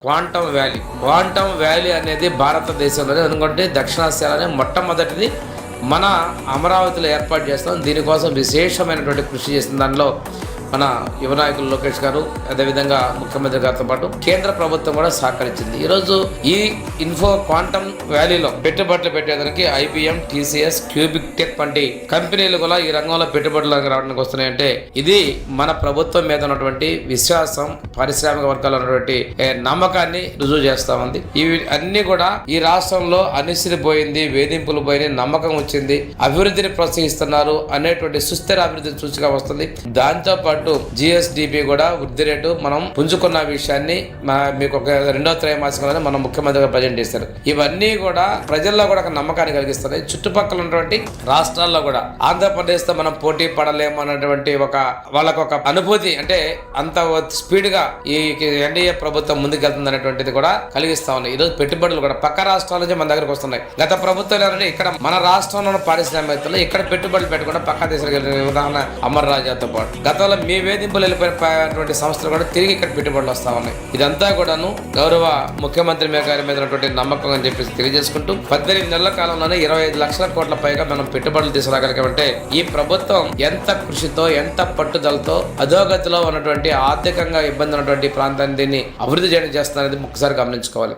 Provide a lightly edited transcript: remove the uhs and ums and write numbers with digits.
Quantum valley అనేది భారతదేశంలోనే ఎందుకంటే దక్షిణాసియాలోనే మొట్టమొదటిది మన అమరావతిలో ఏర్పాటు చేస్తాం. దీనికోసం విశేషమైనటువంటి కృషి చేసిన దానిలో మన యువ నాయకులు లోకేష్ గారు, అదేవిధంగా ముఖ్యమంత్రి గారితో పాటు కేంద్ర ప్రభుత్వం కూడా సహకరించింది. ఈరోజు ఈ క్వాంటమ్ వ్యాలీలో పెట్టుబడులు పెట్టేదానికి IBM, TCS, క్యూబిక్ టెక్ వంటి కంపెనీలు కూడా ఈ రంగంలో పెట్టుబడులకు రావడానికి వస్తున్నాయంటే ఇది మన ప్రభుత్వం మీద ఉన్నటువంటి విశ్వాసం, పారిశ్రామిక వర్గాల్లో ఉన్నటువంటి నమ్మకాన్ని రుజువు చేస్తా ఉంది. ఇవి అన్ని కూడా ఈ రాష్ట్రంలో అనిశ్చితి పోయింది, వేధింపులు పోయినాయి, నమ్మకం వచ్చింది, అభివృద్ధిని ప్రోత్సహిస్తున్నారు అనేటువంటి సుస్థిర అభివృద్ధి సూచిగా వస్తుంది. దాంతో పాటు GSDP కూడా వృద్ధి రేటు మనం పుంజుకున్న విషయాన్ని మీకు ఒక రెండో త్రైమాసికంలోనే మనం ముఖ్యమంత్రిగా ప్రజెంట్ చేశారు. ఇవన్నీ కూడా ప్రజల్లో కూడా ఒక నమ్మకాన్ని కలిగిస్తున్నాయి. చుట్టుపక్కల ఉన్నటువంటి రాష్ట్రాల్లో కూడా ఆంధ్రప్రదేశ్ తో మనం పోటీ పడలేము అన్నటువంటి వాళ్ళకు ఒక అనుభూతి, అంటే అంత స్పీడ్ గా ఈ NDA ప్రభుత్వం ముందుకెళ్తుంది అనేటువంటిది కూడా కలిగిస్తా ఉన్నాయి. ఈరోజు పెట్టుబడులు కూడా పక్క రాష్ట్రాల నుంచి మన దగ్గరకు వస్తున్నాయి. గత ప్రభుత్వాలు ఇక్కడ మన రాష్ట్రంలో పారిశ్రామికవేత్తలు ఇక్కడ పెట్టుబడులు పెట్టకుండా పక్క దేశాలకు వెళ్ళిన ఉదాహరణ అమర్ రాజాతో పాటు గతంలో మీ వేధింపులు వెళ్ళిపోయినటువంటి సంస్థలు కూడా తిరిగి ఇక్కడ పెట్టుబడులు వస్తా ఉన్నాయి. ఇదంతా కూడాను గౌరవ ముఖ్యమంత్రి గారి మీద ఉన్నటువంటి నమ్మకం అని చెప్పేసి తెలియజేసుకుంటూ 18 నెలల కాలంలోనే 25 లక్షల కోట్ల పైగా మనం పెట్టుబడులు తీసుకురాగలిగామంటే ఈ ప్రభుత్వం ఎంత కృషితో, ఎంత పట్టుదలతో అధోగతిలో ఉన్నటువంటి ఆర్థికంగా ఇబ్బంది ఉన్నటువంటి ప్రాంతాన్ని దీన్ని అభివృద్ధి చేయడం చేస్తున్నది ఒకసారి గమనించుకోవాలి.